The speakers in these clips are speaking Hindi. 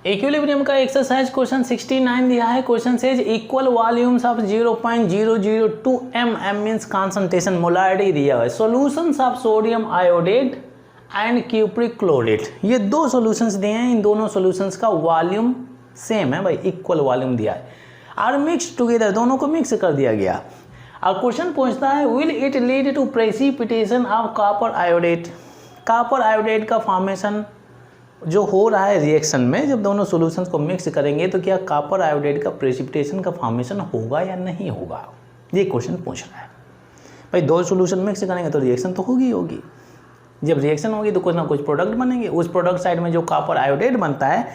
इक्विलिब्रियम का एक्सरसाइज क्वेश्चन 69 दिया है। Question says equal volumes of 0.002 mm means concentration molarity दिया है। Solutions of sodium iodate and cupric chlorate, ये दो सॉल्यूशंस दिए हैं। इन दोनों सॉल्यूशंस का वॉल्यूम सेम है भाई, इक्वल वॉल्यूम दिया है। आर मिक्स टुगेदर, दोनों को मिक्स कर दिया गया। और क्वेश्चन पूछता है will it lead to precipitation of copper iodate. Copper iodate का फॉर्मेशन जो हो रहा है रिएक्शन में, जब दोनों सॉल्यूशंस को मिक्स करेंगे तो क्या कॉपर आयोडेट का प्रेसिपिटेशन का फॉर्मेशन होगा या नहीं होगा, ये क्वेश्चन पूछ रहा है। भाई दो सॉल्यूशन मिक्स करेंगे तो रिएक्शन तो होगी होगी। जब रिएक्शन होगी तो कुछ ना कुछ प्रोडक्ट बनेंगे। उस प्रोडक्ट साइड में जो कॉपर आयोडेट बनता है,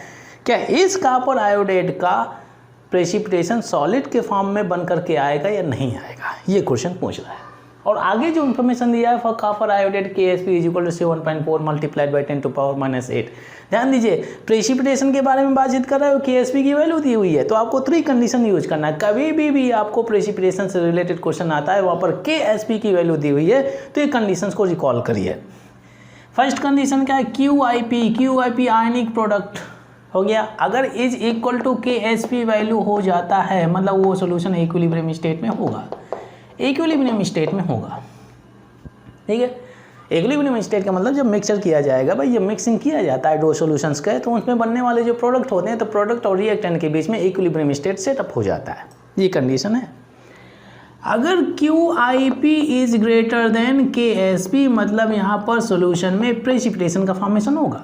क्या इस कॉपर आयोडेट का प्रेसिपिटेशन सॉलिड के फॉर्म में बन करके आएगा या नहीं आएगा, ये क्वेश्चन पूछ रहा है। और आगे जो इन्फॉर्मेशन दिया है for copper iodate KSP = 7.4 multiplied by 10⁻⁸। ध्यान दीजिए, प्रेसिपिटेशन के बारे में बातचीत कर रहा है, KSP की वैल्यू दी हुई है, तो आपको 3 कंडीशन यूज करना है। कभी भी आपको प्रेसिपिटेशन से रिलेटेड क्वेश्चन आता है, वहाँ पर KSP की वैल्यू दी हुई है, तो ये कंडीशंस को रिकॉल करिए। फर्स्ट कंडीशन क्या है, QIP आयनिक प्रोडक्ट हो गया। अगर is equal to KSP value हो जाता है, मतलब वो सोल्यूशन इक्विलिब्रियम स्टेट में होगा, इक्विलिब्रियम स्टेट में होगा। ठीक है, इक्विलिब्रियम स्टेट का मतलब जब मिक्सचर किया जाएगा, भाई जब मिक्सिंग किया जाता है दो सॉल्यूशंस का, तो उसमें बनने वाले जो प्रोडक्ट होते हैं, तो प्रोडक्ट और रिएक्टेंट के बीच में इक्विलिब्रियम स्टेट सेटअप हो जाता है, ये कंडीशन है। अगर QIP is greater than KSP, मतलब यहाँ पर सॉल्यूशन में प्रेसिपिटेशन का फॉर्मेशन होगा।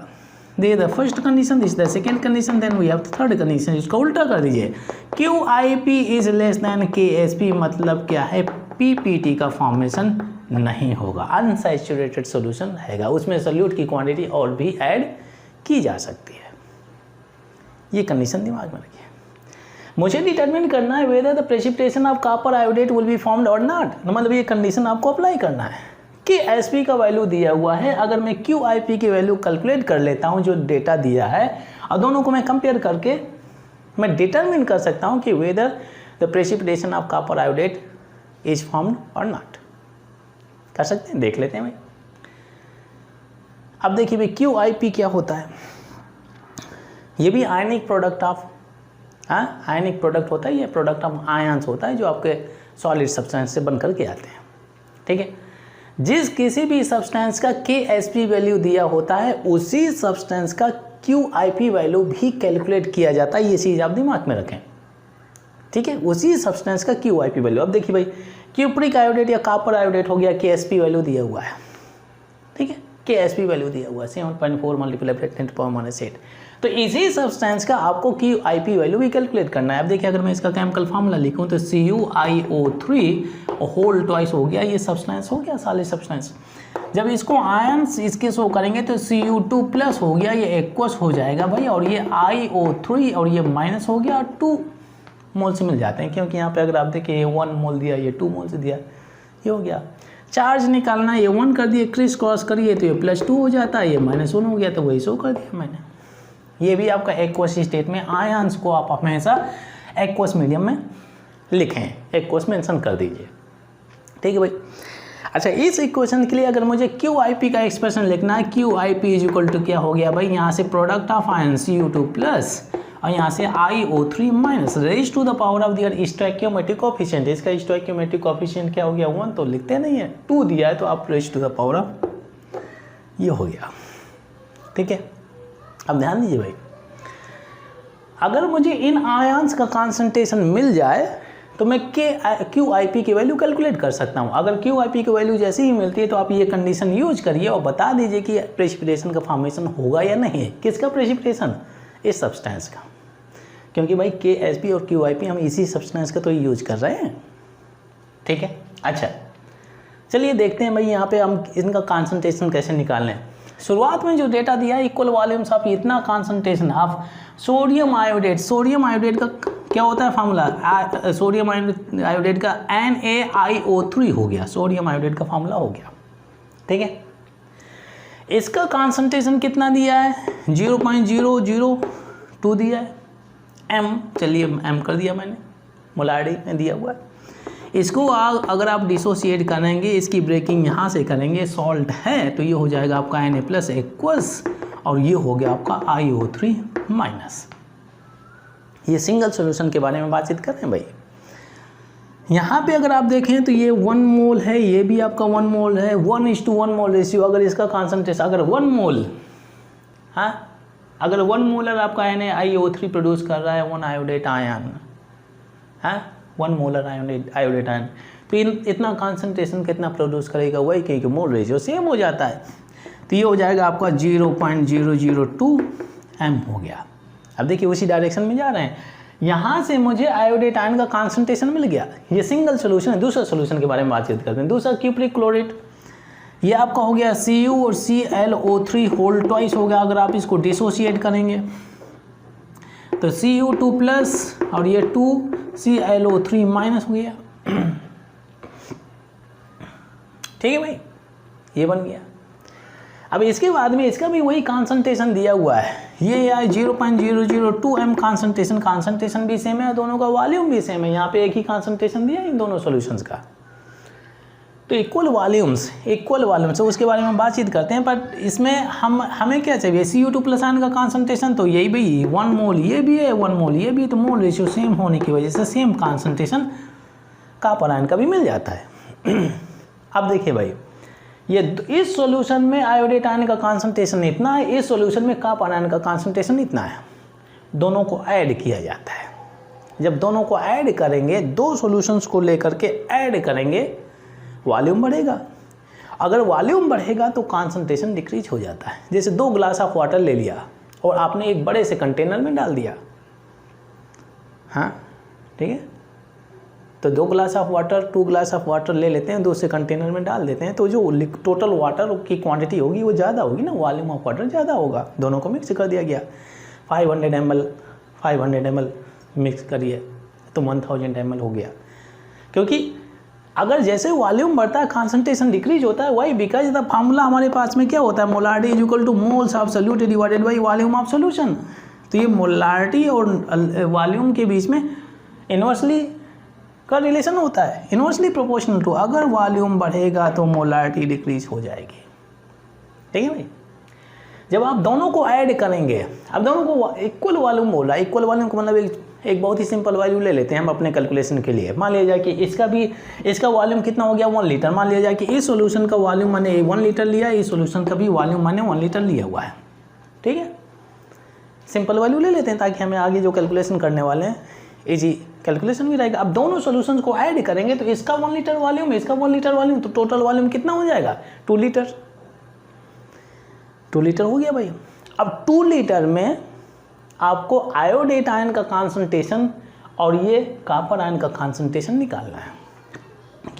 They the first condition, this the second condition, then we have the third condition. इसको उल्टा कर दीजिए, QIP is less than KSP, मतलब क्या है, PPT का फॉर्मेशन नहीं होगा, अनसैचुरेटेड सॉल्यूशन रहेगा, उसमें सोल्यूट की क्वांटिटी और भी ऐड की जा सकती है। ये कंडीशन दिमाग में रखिए। मुझे डिटरमिन करना है whether the precipitation of copper iodate will be formed और नॉट, मतलब ये कंडीशन आपको अप्लाई करना है। KSP का वैल्यू दिया हुआ है, अगर मैं QIP की वैल्यू कैलकुलेट कर लेता हूँ जो डेटा दिया है, और दोनों को मैं कंपेयर करके मैं डिटरमिन कर सकता हूँ कि whether the precipitation of copper iodate is formed और नॉट। कर सकते हैं, देख लेते हैं भाई। अब देखिए भाई QIP क्या होता है, ये भी ionic product of ionic product होता है, ये प्रोडक्ट ऑफ आयंस होता है जो आपके सॉलिड सब्सटेंस से बनकर के आते हैं। ठीक है, जिस किसी भी सब्सटेंस का KSP वैल्यू दिया होता है, उसी सब्सटेंस का QIP वैल्यू भी कैलकुलेट किया जाता है, ये चीज़ आप दिमाग में रखें। ठीक है, उसी सब्सटेंस का QIP वैल्यू। अब देखिए भाई, क्यूप्रिक आयोडेट या कॉपर आयोडेट हो गया, KSP वैल्यू दिया हुआ है। ठीक है, KSP वैल्यू दिया हुआ है 7.4 मल्टीप्लाई बाई 10⁻⁸। तो इसी सब्सटेंस का आपको QIP वैल्यू भी कैलकुलेट करना है। अब देखिए, अगर मैं इसका केमिकल फार्मूला लिखूं तो CuIO3 होल ट्वाइस हो गया, ये सब्सटेंस हो गया सॉलिड सब्सटेंस। जब इसको आयंस इसके शो करेंगे तो Cu2+ हो गया, ये एक्वस हो जाएगा भाई, और ये IO3 और ये माइनस हो गया, और 2 मोल से मिल जाते हैं, क्योंकि यहाँ पे अगर आप देखिए ये 1 मोल दिया, ये 2 मोल से दिया, ये हो गया। चार्ज निकालना है, ये 1 कर दिए, क्रिस क्रॉस करिए तो ये +2 हो जाता है, ये -1 हो गया, तो वही शो कर दिया मैंने। ये भी आपका एक्वस स्टेट में, आयंस को आप हमेशा एक्वस मीडियम में लिखें, एक्वस मेंशन कर दीजिए। ठीक है भाई। अच्छा, इस इक्वेशन के लिए अगर मुझे QIP का एक्सप्रेशन लिखना है, QIP इज इक्वल टू क्या हो गया भाई, यहाँ से प्रोडक्ट ऑफ आयन Cu2+ और यहाँ से IO3- raise to the power of their stoichiometric coefficient. इसका स्टोइकियोमेट्रिक कोएफिशिएंट क्या हो गया, 1, तो लिखते नहीं है, 2 दिया है, तो आप raise to the power of, ये हो गया। ठीक है, अब ध्यान दीजिए भाई, अगर मुझे इन आयंस का कॉन्सेंट्रेशन मिल जाए तो मैं QIP की वैल्यू कैलकुलेट कर सकता हूँ। अगर QIP की वैल्यू जैसे ही मिलती है तो आप ये कंडीशन यूज करिए और बता दीजिए कि प्रेसिपिटेशन का फॉर्मेशन होगा या नहीं। किसका प्रेसिपिटेशन, इस सब्सटेंस का, क्योंकि भाई KSP और QIP हम इसी सब्सटेंस का तो यूज कर रहे हैं। ठीक है, अच्छा चलिए देखते हैं भाई यहाँ पे हम इनका कॉन्सेंट्रेशन कैसे निकाल लें। शुरुआत में जो डेटा दिया है, इक्वल वॉल्यूम्स ऑफ इतना concentration of sodium iodate. Sodium iodate का क्या होता है फार्मूला, सोडियम आयोडेट का NaIO3 हो गया, सोडियम आयोडेट का फार्मूला हो गया। ठीक है, इसका कॉन्सेंट्रेशन कितना दिया है, 0.002 दिया है, M, चलिए M कर दिया मैंने, मोलारिटी में दिया हुआ है। इसको अगर आप डिसोसिएट करेंगे, इसकी ब्रेकिंग यहाँ से करेंगे, सॉल्ट है तो ये हो जाएगा आपका Na+ एक्वस, और ये हो गया आपका IO3 माइनस। ये सिंगल सॉल्यूशन के बारे में बातचीत कर रहे हैं भाई। यहाँ पे अगर आप देखें तो ये 1 मोल है, ये भी आपका 1 मोल है, 1:1 मोल रेशियो। अगर इसका कॉन्सेंट्रेशन अगर 1 मोल, हाँ, अगर 1 मोलर आपका NaIO3 प्रोड्यूस कर रहा है 1 आयोडेट आयन, हाँ, 1 मोलर आयोडेट आयन, तो इतना कॉन्सेंट्रेशन कितना प्रोड्यूस करेगा, वही क्योंकि मोल रेशियो सेम हो जाता है। तो ये हो जाएगा आपका 0.002 m हो गया। अब देखिए उसी डायरेक्शन में जा रहे हैं। यहाँ से मुझे आयोडेट आयन का कॉन्सेंट्रेशन मिल गया। ये सिंगल सोल्यूशन है। दूसरा सोल्यूशन के बारे में बातचीत करते हैं। दूसरा क्यूप्रिक क्लोरेट, ये आपका हो गया Cu और ClO3 होल ट्वाइस हो गया। अगर आप इसको डिसोशिएट करेंगे तो Cu2 प्लस और ये 2 ClO3 माइनस हो गया। ठीक है भाई, ये बन गया। अब इसके बाद में इसका भी वही कॉन्सेंट्रेशन दिया हुआ है। ये आए 0.002 m कॉन्सेंट्रेशन भी सेम है, दोनों का वॉल्यूम भी सेम है। यहाँ पे एक ही कॉन्सेंट्रेशन दिया इन दोनों सॉल्यूशंस का। तो इक्वल वॉल्यूम्स उसके बारे में बातचीत करते हैं। बट इसमें हमें क्या चाहिए, Cu2 प्लस आयन का कॉन्सेंट्रेशन, तो यही भाई 1 मोल ये भी है 1 मोल ये भी, तो मोल रेशियो सेम होने की वजह से सेम कॉन्सेंट्रेशन कॉपर आयन का भी मिल जाता है। अब देखिए भाई, ये इस सॉल्यूशन में आयोडेट आयन का कॉन्सेंट्रेशन इतना है, इस सॉल्यूशन में कॉपर आयन का कॉन्सेंट्रेशन इतना है। दोनों को ऐड किया जाता है। जब दोनों को ऐड करेंगे, दो सॉल्यूशंस को लेकर के ऐड करेंगे, वॉल्यूम बढ़ेगा। अगर वॉल्यूम बढ़ेगा तो कॉन्सेंट्रेशन डिक्रीज हो जाता है। जैसे 2 ग्लास ऑफ वाटर ले लिया और आपने एक बड़े से कंटेनर में डाल दिया, हाँ ठीक है, तो 2 glass of water 2 glass of water ले लेते हैं, दूसरे कंटेनर में डाल देते हैं, तो जो टोटल वाटर की क्वांटिटी होगी वो ज़्यादा होगी ना, वॉल्यूम ऑफ वाटर ज़्यादा होगा। दोनों को मिक्स कर दिया गया, 500 ml मिक्स करिए तो 1000 ml हो गया। क्योंकि अगर जैसे वॉल्यूम बढ़ता है कॉन्सेंट्रेशन डिक्रीज होता है, वही बिकॉज द फार्मूला हमारे पास में क्या होता है, molarity is equal two moles of solute divided by volume of solution. तो ये मोलारिटी और वॉल्यूम के बीच में इन्वर्सली का रिलेशन होता है, इन्वर्सली प्रोपोर्शनल टू। अगर वॉल्यूम बढ़ेगा तो मोलारिटी डिक्रीज हो जाएगी। ठीक है भाई, जब आप दोनों को ऐड करेंगे, अब दोनों को इक्वल वॉल्यूम बोल रहा है, इक्वल वॉल्यूम का मतलब एक बहुत ही सिंपल वैल्यू ले लेते हैं हम अपने कैलकुलेशन के लिए। मान लिया जाए कि इसका वॉल्यूम कितना हो गया, 1 लीटर। मान लिया जाए कि इस सॉल्यूशन का वॉल्यूम मैंने 1 लीटर लिया, इस सॉल्यूशन का भी वॉल्यूम मैंने 1 लीटर लिया हुआ है। ठीक है, सिंपल वैल्यू ले लेते हैं ताकि हमें आगे जो कैलकुलेशन करने वाले हैं इजी कैलकुलेशन भी रहेगा। अब दोनों सॉल्यूशंस को ऐड करेंगे तो इसका 1 लीटर वॉल्यूम, इसका 1 लीटर वॉल्यूम, तो टोटल वॉल्यूम कितना हो जाएगा, 2 लीटर। 2 लीटर हो गया भाई। अब 2 लीटर में आपको आयोडेट आयन का कॉन्सेंट्रेशन और ये कॉपर आयन का कॉन्सेंट्रेशन निकालना है।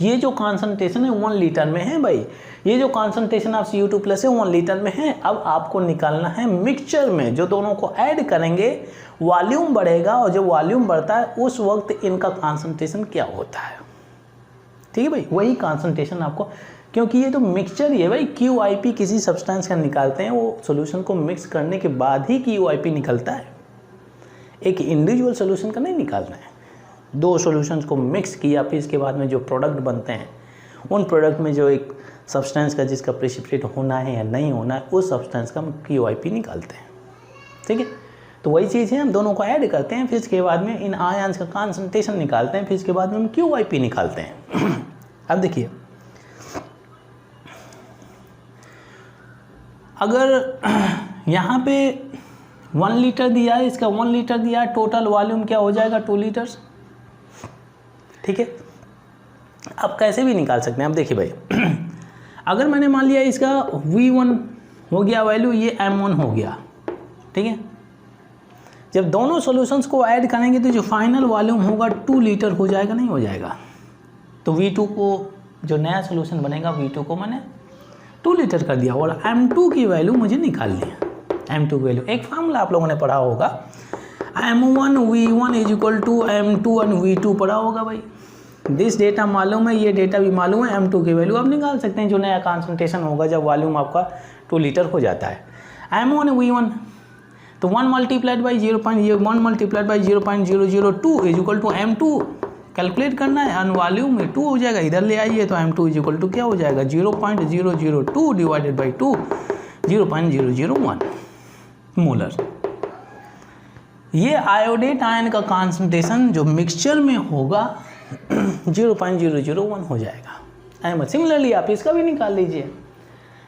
ये जो कॉन्सेंट्रेशन है 1 लीटर में है भाई, ये जो कॉन्सेंट्रेशन ऑफ Cu2 प्लस है 1 लीटर में है। अब आपको निकालना है मिक्सचर में, जो दोनों को ऐड करेंगे वॉल्यूम बढ़ेगा, और जब वॉल्यूम बढ़ता है उस वक्त इनका कॉन्सेंट्रेशन क्या होता है। ठीक है भाई, वही कॉन्सेंट्रेशन आपको, क्योंकि ये तो मिक्सचर ही है भाई। QIP किसी सब्सटेंस का निकालते हैं, वो सॉल्यूशन को मिक्स करने के बाद ही QIP निकलता है, एक इंडिविजुअल सॉल्यूशन का नहीं निकालना है। 2 सॉल्यूशंस को मिक्स किया, फिर इसके बाद में जो प्रोडक्ट बनते हैं, उन प्रोडक्ट में जो एक सब्सटेंस का जिसका प्रेसिपिटेट होना है या नहीं होना है, उस सब्सटेंस का हम QIP निकालते हैं। ठीक है, तो वही चीज़ है, हम दोनों को ऐड करते हैं, फिर इसके बाद में इन आयंस का कॉन्सेंट्रेशन निकालते हैं, फिर इसके बाद में हम QIP निकालते हैं। अब देखिए, अगर यहाँ पे 1 लीटर दिया है, इसका 1 लीटर दिया है, टोटल वॉल्यूम क्या हो जाएगा, 2 लीटर्स। ठीक है, आप कैसे भी निकाल सकते हैं। अब देखिए भाई, अगर मैंने मान लिया इसका V1 हो गया वैल्यू, ये M1 हो गया। ठीक है, जब दोनों सॉल्यूशंस को ऐड करेंगे तो जो फाइनल वॉल्यूम होगा 2 लीटर हो जाएगा, नहीं हो जाएगा। तो V2 को, जो नया सॉल्यूशन बनेगा, V2 को मैंने 2 लीटर कर दिया, और M2 की वैल्यू मुझे निकालनी है। M2 की वैल्यू, एक फार्मूला आप लोगों ने पढ़ा होगा, M1 V1 is equal to M2 and V2 पढ़ा होगा भाई। दिस डेटा मालूम है, ये डेटा भी मालूम है, M2 की वैल्यू आप निकाल सकते हैं, जो नया कॉन्सेंट्रेशन होगा जब वॉल्यूम आपका 2 लीटर हो जाता है। M1 V1, तो 1 multiplied by 0.002 is equal to M2 calculate करना है, अन वॉल्यूम में 2 हो जाएगा, इधर ले आइए तो M2 इज इक्वल टू क्या हो जाएगा, 0.002 डिवाइडेड बाई 2, 0.001। मोलर। ये आयोडेट आयन का कॉन्सेंट्रेशन जो मिक्सचर में होगा 0.001 हो जाएगा। सिमिलरली आप इसका भी निकाल लीजिए,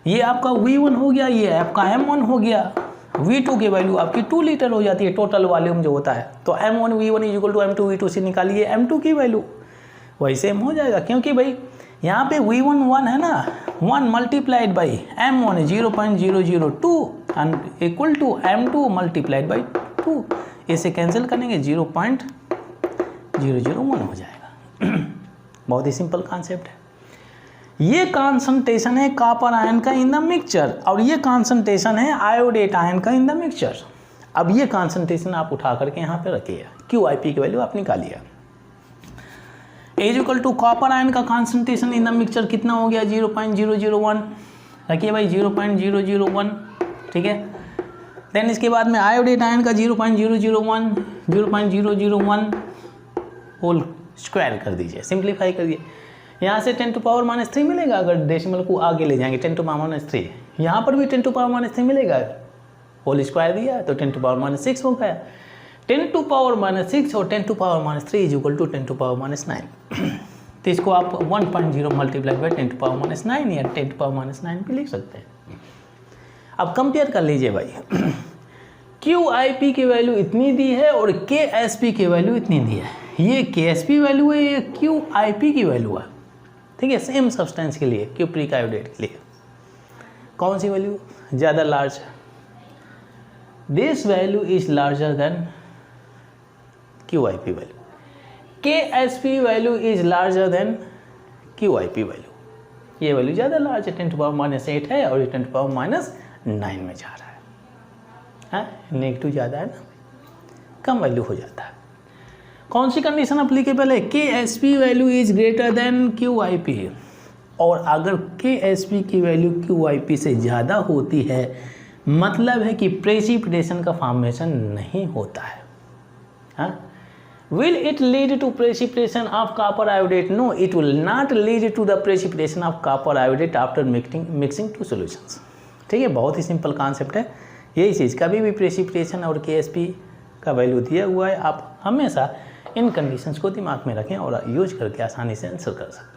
ये आपका V1 हो गया, ये आपका M1 हो गया, V2 की वैल्यू आपकी 2 लीटर हो जाती है टोटल वॉल्यूम जो होता है। तो M1 V1 = M2 V2 से निकालिए M2 की वैल्यू, वही सेम हो जाएगा, क्योंकि भाई यहाँ पे V1 1 है ना, 1 multiplied by M1 0.002 and equal to M2 multiplied by 2, इसे कैंसिल करेंगे 0.001 हो जाएगा। बहुत ही सिंपल कॉन्सेप्ट है। ये कॉन्सेंट्रेशन है कॉपर आयन का इन द मिक्सचर, और ये कॉन्सेंट्रेशन है आयोडेट आयन का इन द मिक्सचर। अब ये कॉन्सेंट्रेशन आप उठा करके यहाँ पे रखिए, QIP की वैल्यू आप निकालिए। = कॉपर आयन का कॉन्सेंट्रेशन इन द मिक्सचर कितना हो गया 0.001, रखिए भाई 0.001, ठीक है। देन इसके बाद में आयोडेट आयन का 0.001 होल स्क्वायर कर दीजिए, सिंप्लीफाई करिए। यहाँ से 10⁻³ मिलेगा, अगर डेसिमल को आगे ले जाएंगे 10⁻³ यहाँ पर भी 10⁻³ मिलेगा, होल स्क्वायर दिया तो 10⁻6 हो गया। 10⁻6 और 10⁻³ = 10⁻9। तो इसको आप 1.0 मल्टीप्लाई बाई 10⁻9 या 10⁻9 भी लिख सकते हैं। अब कंपेयर कर लीजिए भाई, QIP की वैल्यू इतनी दी है और KSP की वैल्यू इतनी दी है। ये KSP वैल्यू है, ये QIP की वैल्यू है, ठीक है। सेम सब्सटेंस के लिए, क्यूप्रिक आयोडेट के लिए कौन सी वैल्यू ज़्यादा लार्ज है? This value is larger than QIP value. KSP value is larger than QIP value. ये वैल्यू ज़्यादा लार्ज है, 10⁻8 है और ये 10⁻9 में जा रहा है, नेगेटिव ज़्यादा है ना, कम वैल्यू हो जाता है। कौन सी कंडीशन अप्लीकेबल है? KSP value is greater than QIP, और अगर KSP की वैल्यू QIP से ज़्यादा होती है मतलब है कि प्रेसिपिटेशन का फॉर्मेशन नहीं होता है। Will it lead to precipitation of copper iodate? No, it will not lead to the precipitation of copper iodate after mixing two solutions. ठीक है, बहुत ही सिंपल कॉन्सेप्ट है। यही चीज़ कभी भी प्रेसिपिटेशन और KSP का वैल्यू दिया हुआ है, आप हमेशा इन कंडीशंस को दिमाग में रखें और यूज करके आसानी से आंसर कर सकते हैं।